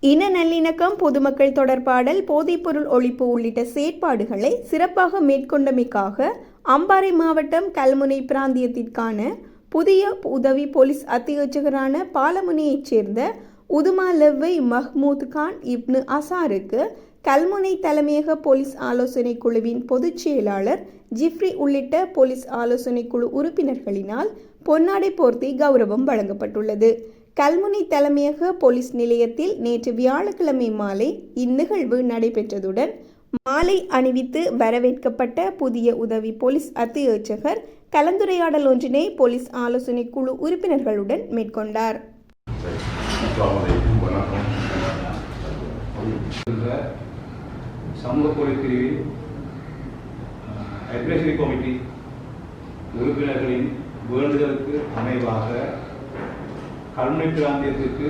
இன நல்லிணக்கம், பொதுமக்கள் தொடர்பாடல், போதைப்பொருள் ஒழிப்பு உள்ளிட்ட செயற்பாடுகளை சிறப்பாக மேற்கொண்டமைக்காக அம்பாறை மாவட்டம் கல்முனை பிராந்தியத்திற்கான புதிய உதவி போலீஸ் அத்தியட்சகரான பாலமுனையைச் சேர்ந்த உதுமா லெவ்வை மஹ்மூத் கான் இப்னு அசாருக்கு கல்முனை தலைமையக போலீஸ் ஆலோசனை குழுவின் பொதுச் செயலாளர் ஜிப்ரி உள்ளிட்ட போலீஸ் ஆலோசனை குழு உறுப்பினர்களினால் பொன்னாடை போர்த்தி கௌரவம் வழங்கப்பட்டுள்ளது. கல்முனை தலைமையக போலீஸ் நிலையத்தில் நேற்று வியாழக்கிழமை மாலை இந்நிகழ்வு நடைபெற்றதுடன் மாலை அணிவித்து வரவேற்கப்பட்ட புதிய உதவி போலீஸ் அத்தியட்சகர் கலந்துரையாடல் ஒன்றினை போலீஸ் ஆலோசனை குழு உறுப்பினர்களுடன் மேற்கொண்டார். சமூக போலீஸ் பிரிவில் அட்வைசரி கமிட்டி உறுப்பினர்களின் வேண்டுதலுக்கு அமைவாக கல்முனை பிராந்தியத்திற்கு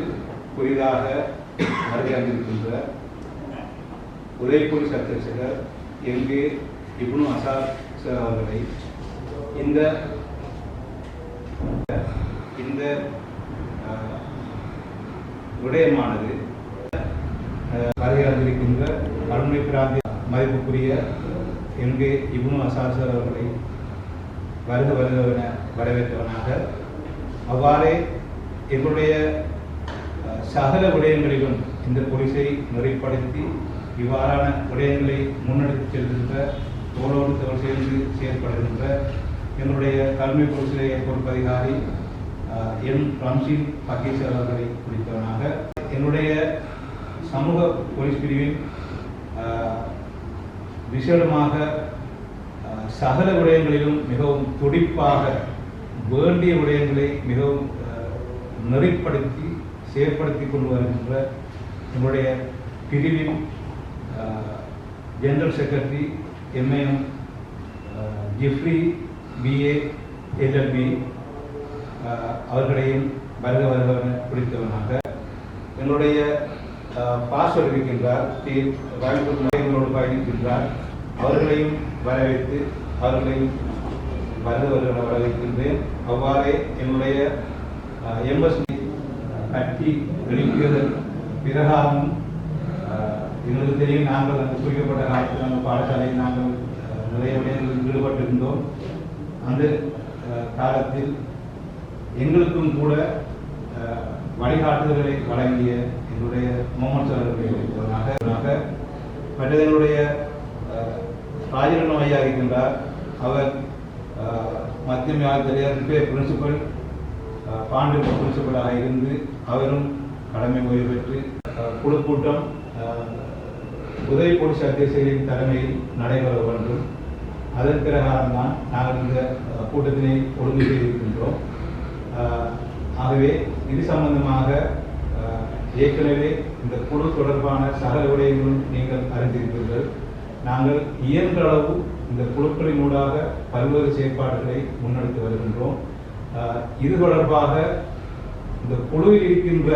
புதிதாக வருகின்ற உதவி போலீஸ் அத்தியட்சகர் எல்கே இப்னு அசார் சார் அவர்களை இந்த விடயமானது வருகின்ற கல்முனை பிராந்திய மதிப்புக்குரிய எல்கே இப்னு அசார் சார் அவர்களை வருகவென வரவேற்றவனாக, அவ்வாறே எங்களுடைய சகல விடயங்களிலும் இந்த போலீஸை நெறிப்படுத்தி இவ்வாறான விடயங்களை முன்னெடுத்து செல்கின்ற தோளோடு தோள் சேர்ந்து செயல்படுகின்ற எங்களுடைய கல்வி போலீஸ் நிலைய பொறுப்பதிகாரி எம் ரம்சீன் பக்கீஸ் அவர்களை குறித்தவனாக, என்னுடைய சமூக போலீஸ் பிரிவில் விசேடமாக சகல விடயங்களிலும் மிகவும் துடிப்பாக வேண்டிய விடயங்களை மிகவும் நெறிப்படுத்தி செயற்படுத்தி கொண்டு வருகின்ற நம்முடைய பிரிவின் general secretary MAM Jiffry BA LLB அவர்களையும் வருகவன குறித்தவனாக, எங்களுடைய பாஸ்வர் இருக்கின்றார் எங்களோடு பயணிக்கின்றார், அவர்களையும் வரவேற்று அவர்களையும் வருகவன வரவேற்கின்றேன். அவ்வாறே என்னுடைய எம்பசி கட்டி எழுப்பியதன் பிரகாரமும் எங்களுக்கு தெரியும், நாங்கள் அந்த குறிக்கப்பட்ட காலத்தில் நம்ம பாடசாலையில் நாங்கள் நிறைய விடயங்களில் ஈடுபட்டிருந்தோம். அந்த காலத்தில் எங்களுக்கும் கூட வழிகாட்டுதல்களை வழங்கிய எங்களுடைய முகமது அவர்களுடைய மற்றது எங்களுடைய ராஜரத்னம் ஐயா இருக்கின்றார். அவர் மத்திய வித்தியாலய பிரின்சிபல் பாண்டு பிரின்சிபலாக இருந்து அவரும் கடமை ஓய்வு பெற்று குழு கூட்டம் உதவி போலீஸ் அத்தியட்சகரின் தலைமையில் நடைபெற வேண்டும். அதன் பிரகாரம்தான் நாங்கள் இந்த கூட்டத்தினை ஒழுங்கு செய்திருக்கின்றோம். ஆகவே இது சம்பந்தமாக ஏற்கனவே இந்த குழு தொடர்பான சகல விடயங்களும் நீங்கள் அறிந்திருப்பீர்கள். நாங்கள் இயன்ற அளவு இந்த குழுக்களின் ஊடாக பல்வேறு செயற்பாடுகளை முன்னெடுத்து வருகின்றோம். இது தொடர்பாக இந்த குழுவில் இருக்கின்ற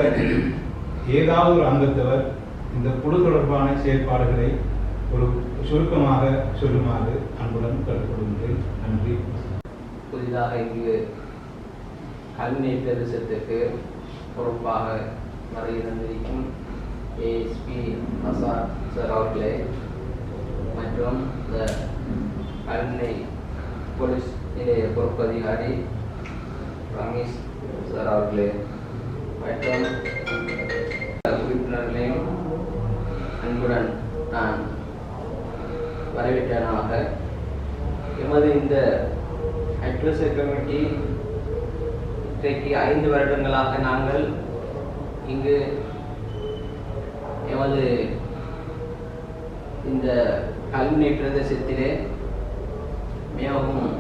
ஏதாவது ஒரு அங்கத்தவர் இந்த குழு தொடர்பான செயற்பாடுகளை ஒரு சுருக்கமாக சொல்லுமாறு அன்புடன் கேட்டுக்கொள்கின்றேன். நன்றி. புதிதாக இங்கு கல்முனை பிரதேசத்துக்கு பொறுப்பாக வருகின்றிருக்கும் ஏஎஸ்பி அசார் சார் அவர்களே மற்றும் இந்த கல்முனை போலீஸ் நிலைய பொறுப்பதிகாரி ரமேஷ் சார் அவர்களே மற்றும் உறுப்பினர்களையும் அன்புடன் நான் வரவேற்றனாக, எமது இந்த அட்வைசரி கமிட்டி இன்றைக்கு 5 வருடங்களாக நாங்கள் இங்கு எமது இந்த கல்முனை பிரதேசத்திலே மிகவும்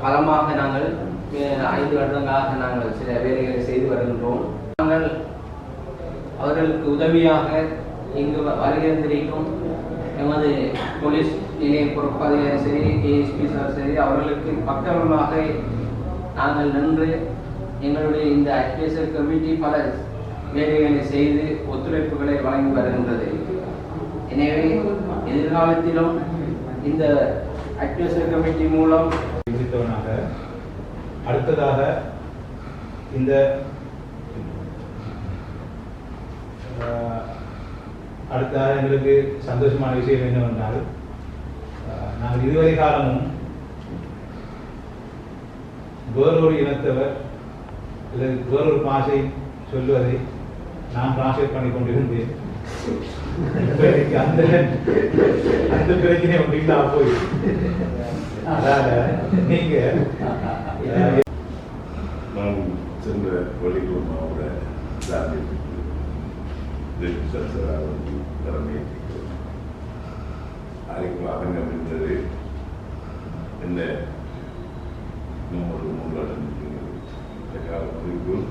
பலமாக நாங்கள் 5 வருடங்களாக நாங்கள் சில வேலைகளை செய்து வருகின்றோம். நாங்கள் அவர்களுக்கு உதவியாக இங்கு வருகின்றிருக்கும் எமது போலீஸ் நிலைய பொறுப்பதிகாரி சரி, ஏஎஸ்பி சார் சரி, அவர்களுக்கு பக்கபலமாக நாங்கள் நின்று எங்களுடைய இந்த அட்வைசரி கமிட்டி பல வேலைகளை செய்து ஒத்துழைப்புகளை வழங்கி வருகின்றது. எனவே எதிர்காலத்திலும் இந்த அட்வைசரி கமிட்டி மூலம் அடுத்ததாக இந்த அடுத்த எங்களுக்கு சந்தோஷமான விஷயம் என்னவென்றால் நாங்கள் இதுவரை காலமும் வேறொரு இனத்தவர் அல்லது வேறொரு பாஷை சொல்லுவதை நான் டிரான்ஸ்லேட் பண்ணி கொண்டிருந்தேன். அந்த அந்த பிரச்சனை அப்படின்னா போய் அதால நீங்க நான் சென்ற வெளியூர் மாவட்ட தலைமையேற்றிருக்கிறேன். அதுக்கு ஆதங்கம் இருந்தது என்ன நம்மளோட முன்னாடி இந்த காலத்திற்குள்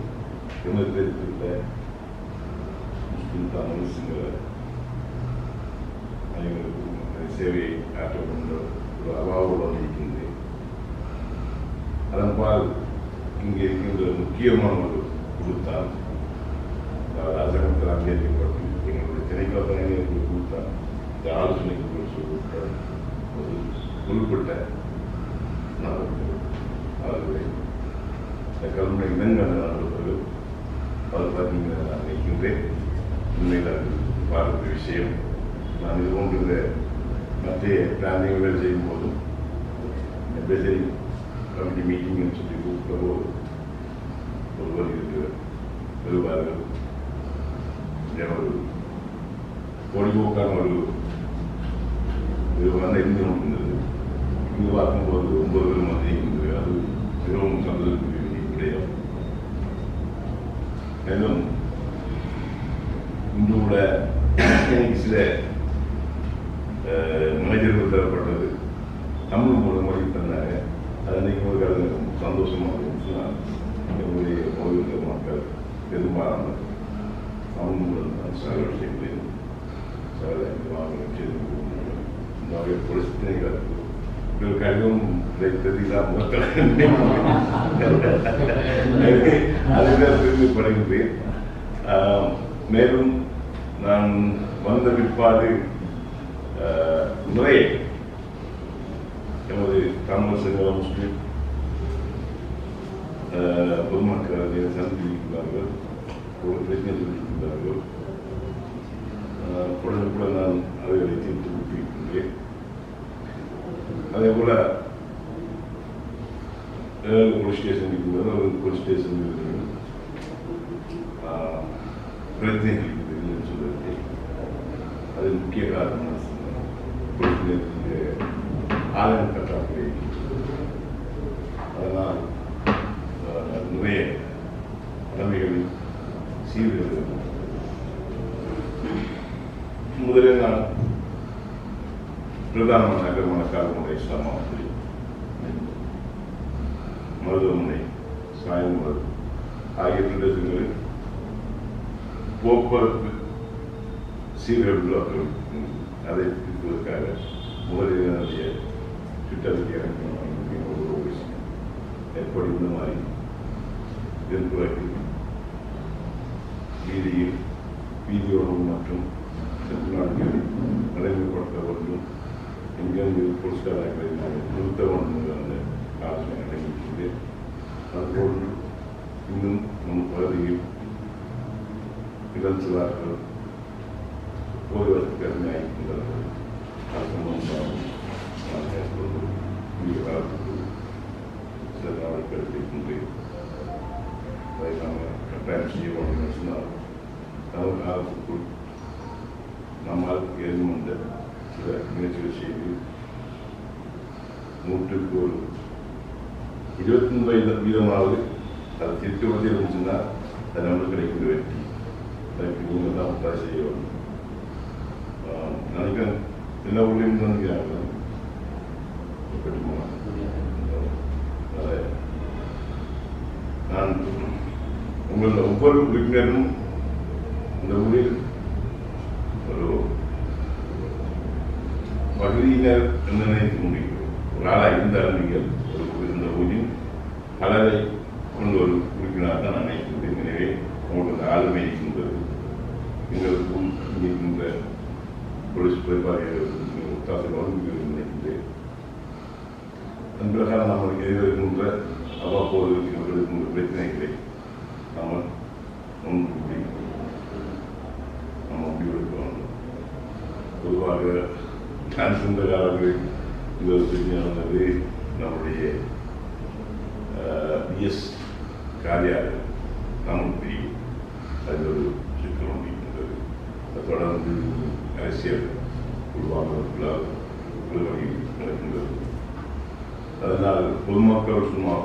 இனத்திற்குள்ள முஸ்லிம் தமிழ் சிங்கள அனைவருக்கும் சேவையை ஆற்றப்பட்ட ஒரு அபாவுடன் இருக்கின்றேன். அதன்பால் இங்கே இருக்கின்ற முக்கியமான ஒரு குழுத்தான் அரசாங்கத்தில் அங்கீகரிக்கப்பட்டு எங்களுடைய திணைக்கள பயணிகளுக்கு கொடுத்தான் இந்த ஆலோசனைக்கு சொல்லிவிட்ட ஒரு குறிப்பிட்ட நபர்கள் அவர்களை இந்த கல்முனை இனங்கான நபர்கள் அவர் பார்த்தீங்கன்னா நான் நினைக்கின்றேன். உண்மையில் அது பார்த்த விஷயம். நான் இது போன்ற மற்ற பிராந்தியங்கள் செய்யும் போதும் எஸ்பெஷலி கமிட்டி மீட்டிங்னு சொல்லி கூப்பிட்ட போது ஒருவர் இருக்கு வருவார்கள். ஒரு பொடிபோக்கான ஒரு இது இருந்து கொண்டிருந்தது. இங்கு பார்க்கும்போது 9 பேர் மத்திய இருந்தது. அது மிகவும் சந்தோஷத்துக்குரிய விடயம். மேலும் இன்று கூட எனக்கு சில மேனேஜர்கள் தரப்பட்டது தமிழ் மொழி தந்தாங்க. அது அன்றைக்கு அது சந்தோஷமாக இருந்துச்சுன்னா என்னுடைய மொழியில் மக்கள் பெரும்பாலான தமிழ் மூலம் சகல விஷயங்களையும் சகல இந்த வகை பிரச்சனைகள் கடிதம் தெரியாம அதுதான் பெருமைப்படுகின்றேன். மேலும் நான் வந்த பிற்பாடு நிறைய எமது தமிழ் சிங்கள முஸ்லிம் பொதுமக்கள் சந்திக்கிறார்கள், ஒரு பிரச்சனை சொல்லியிருக்கிறார்கள். உடனுக்குடன் நான் அவைகளை தீர்த்து விட்டிருக்கின்றேன். அதே போல போலீஸ் ஸ்டேஷன் இருக்கின்றது. ஒரு போலீஸ் ஸ்டேஷன் பிரச்சனைகள் இருக்குதுன்னு சொல்லுறது அது முக்கிய காரணம். ஆலய கட்டாக்குறை அதனால் நிறைய கடமைகளில் சீர்கிறது. முதலில் நான் பிரதானமான நகரமான கால்முனை இஸ்லாமாவத்தில் மருதமுனை சாயமுறை ஆகிய பிரதேசங்களில் போக்குவரத்து சீர்கேடுகள் அதை தீர்ப்பதற்காக முதலில் என்னுடைய திட்டத்தை ஒரு விஷயம் எப்படி இந்த மாதிரி தென்புறத்தில் வீதியில் வீதியோடு மற்றும் நாடுகளில் நடைமுறைப்படுத்த வேண்டும் எங்கெங்கு போலீஸ்காரர்களை நிறுத்த வேண்டும் அந்த ஆலோசனை நடைபெறுகிறது. அதுபோன்று இன்னும் நம் பகுதியில் இளஞ்சிறார்கள் போதுவதற்கு அருமையாகின்றார்கள். சில நாட்கள் இருக்கின்றேன். அதை நாங்கள் கட்டாயம் செய்ய வேண்டும் சொன்னால் நமது காலத்துக்குள் நம்மால் ஏதும் வந்த சில முயற்சிகள் செய்து 100க்கு 25% அதை திருத்துவதே இருந்துச்சுன்னா அது நம்மளுக்கு கிடைக்கிற வெற்றி. அதுக்கு நீங்கள் தான் உட்கார செய்ய வேண்டும். நினைக்கிறேன் எல்லா ஊர்லேயும் வந்துக்கிறாங்க. நான் உங்களோட ஒவ்வொரு உறுப்பினரும் இந்த ஊரில் ஒரு பகுதியினர் என்று நினைத்து முடியும். ஒரு ஆளாக இருந்தாலும் நீங்கள் இந்த ஊரின் பலரை கொண்டு ஒரு உறுப்பினர் தான் நான் நினைக்கின்றேன். எனவே உங்களுக்கு ஆளுமை இருக்கின்றது. எங்களுக்கும் இருக்கின்ற போலீஸ் பரிபாலகர்களுக்கு ஒத்தாசையோடு நினைக்கின்றேன். அதன் பிரகாரம் நம்மளுக்கு எதிர்க்கின்ற அவ்வப்போது இருக்கின்ற பிரச்சனைகளை நம்ம முன்கூட்டி குறிப்பாக நான் சென்ற காலங்களில் இந்த பிரச்சனையானது நம்முடைய பிஎஸ் காரியாலயம் தமிழ் பிரிவு அதில் ஒரு சிக்கல் இருக்கின்றது. தொடர்ந்து அரசியல் உருவாக்குவதற்காக நடக்கின்றது. அதனால் பொதுமக்கள் சும்மா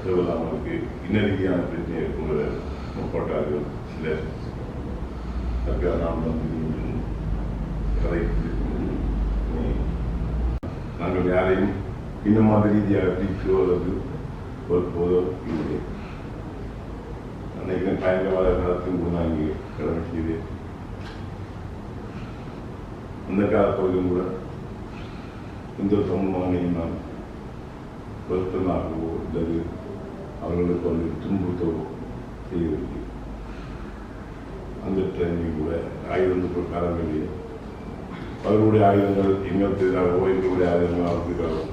தேவையில்லாமலுக்கு இன்ன ரீதியான பிரச்சனையை கொண்டு முற்பட்டார்கள். சிலர் தற்கால நாம் கதை நாங்கள் யாரையும் இந்த மாதிரி ரீதியாக தீர்க்குவதற்கு போதோ இல்லை. அன்னைக்கு பயங்கரவாத காலத்தின் போது நான் இங்கே கடமை செய்தேன். அந்த காலப்பகுதியும் கூட இந்த சமூகங்களையும் நான் வருத்தமாகவோ அல்லது அவர்களுக்கு வந்து துன்புறுத்தவோ செய்யவில்லை. அந்த ட்ரைனிங் கூட ஆயுதங்கள் காலங்களிலே அவர்களுடைய ஆயுதங்கள் எங்களுக்கு எதிராகவோ எங்களுடைய ஆயுதங்கள் அவருக்கு எதிராகவோ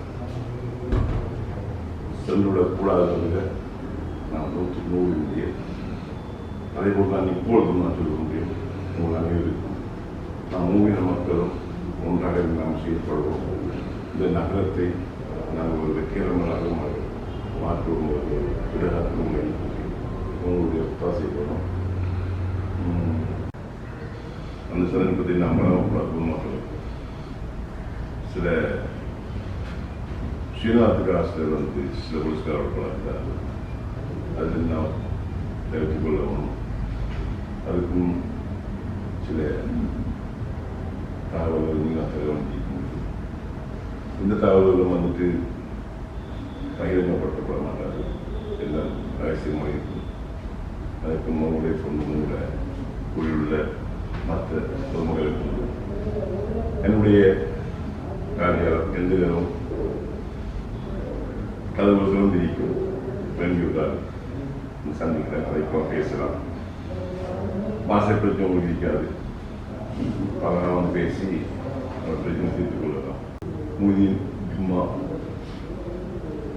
சென்றுவிடக்கூடாது. நான் 100% இல்லை. அதே போல் நான் இப்பொழுதும் நான் சொல்ல முடியும். உங்கள் அனைவருக்கும் நாம் மூவின மக்களும் ஒன்றாக நாம் செயல்படுவோம். இந்த நகரத்தை நாங்கள் ஒரு வெற்றிகரமாக மாற்றுவோம். இடகாட்டுங்களை உங்களுடைய ஒத்தாசை வரும். அந்த சந்தர்ப்பத்தை நாம் வளரக்கூடாது. மக்கள் சில ஸ்ரீநாத்துக்கு ஆசிரியர் வந்து சில போலீஸ்காரர்கள் வளர்த்தார்கள். அதில் நாம் தெரிவித்துக் கொள்ளவும் அதுக்கும் சில தகவல்கள் நீங்கள் தர வேண்டியிருக்கின்றது. இந்த தகவல்களும் வந்துட்டு பகிரங்கப்படுத்தப்பட மாட்டார்கள். எல்லாம் ரகசியமாக இருக்கும். அதற்கு உங்களுடைய சொந்த கூறியுள்ள மற்ற பொதுமக்களுக்கு என்னுடைய காரியாளர் எந்த தினமும் கதவுகளும் திரிக்கும் வேண்டியுள்ளார். சந்திக்கிறேன். அதைக்கும் பேசலாம். பாசை பிரச்சனை உங்களுக்கு இருக்காது. பகவான் பேசி அவர் பிரச்சனை தீர்த்துக் கொள்ளலாம். மூதியின் சும்மா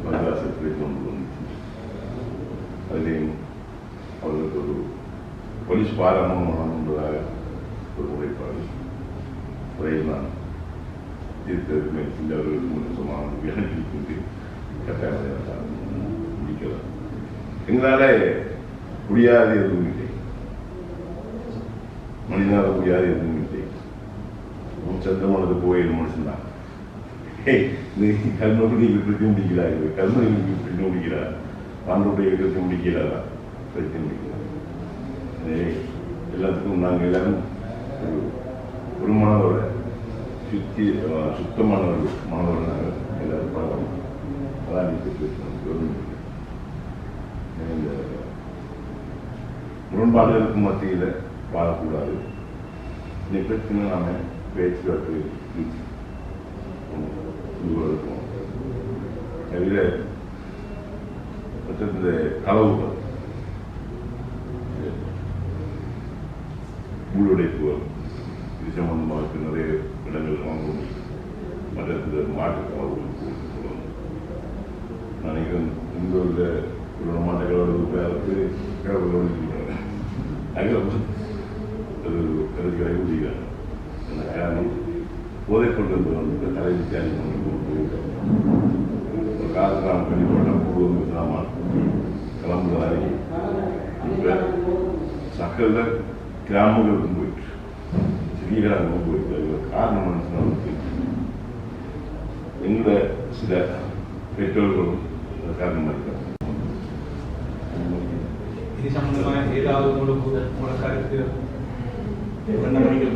மதராசை பிரச்சனை ஒன்று வந்துச்சு. அதிலேயும் அவர்களுக்கு ஒரு போலீஸ் பாராமணம் என்பதாக ஒரு உழைப்பாடு உரையில் நான் தீர்த்ததுமே அவர்களுக்கு முன்னசமான விளையாட்டு கட்டாயம் முடிக்கலாம். எங்களால் முடியாது எதுவும் இல்லை. மனிதனால் முடியாது எதுவும் இல்லை. சொந்தமானது கோயில் மனுஷன் தான். கல்மொழி பிரச்சனை முடிக்கிறார்கள். கல்மொழி பிரச்சனை முடிக்கிறார். பாண்டோடைய பிரச்சனை முடிக்கிறாரா? பிரச்சனை முடிக்கிறார். எல்லாத்துக்கும் நாங்கள் எல்லாரும் ஒரு மாணவரோட சுத்தமானவர்கள் மாணவர்கள் நாங்கள் எல்லாரும் பழகணும். அதான் இந்த முரண்பாடுகளுக்கு மத்தியில் வாழக்கூடாது. இந்த பிரச்சனை நாம பேச்சுவார்த்தை இருக்கும். தவிர இந்த களவுகள் ஊழுடைப்புகள் இது சம்பந்தமாக நிறைய இடங்கள் வாங்கும். மற்ற மாட்டு களவுகள் நினைக்கிறேன். இங்க உள்ள இவ்வளோ மாட்டுகளோட பேருக்கு கிழவர்களோடு இருக்கிறாங்க. அங்கே ஒரு கருத்து கைவிடுகிறாங்க. அந்த காரணம் போதை கொண்டு வந்து தலைவி தேடி கொண்டு ஒரு காலத்தில் நாம் கண்டிப்பாக பூர்வம் சாமான் கிளம்புதாரி இப்போ சக்கர கிராமங்களுக்கும் போயிட்டு சிறிய கிராமங்களும் போயிட்டு அது காரணம் சொன்னால் எந்த சில பெற்றோர்களும் காரணமாக இருக்காங்க. இது சம்பந்தமாக ஏதாவது உங்களோட கருத்து என்ன பண்ணிக்க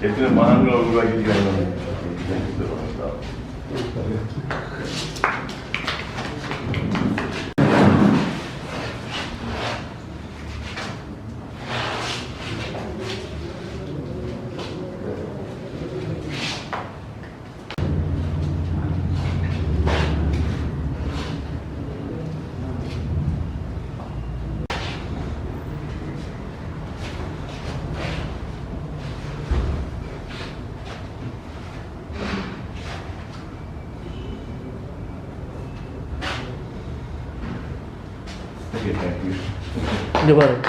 எத்தனை மகான்களை உருவாக்கியிருக்காங்க. Okay, thank you. இங்கே பாருங்க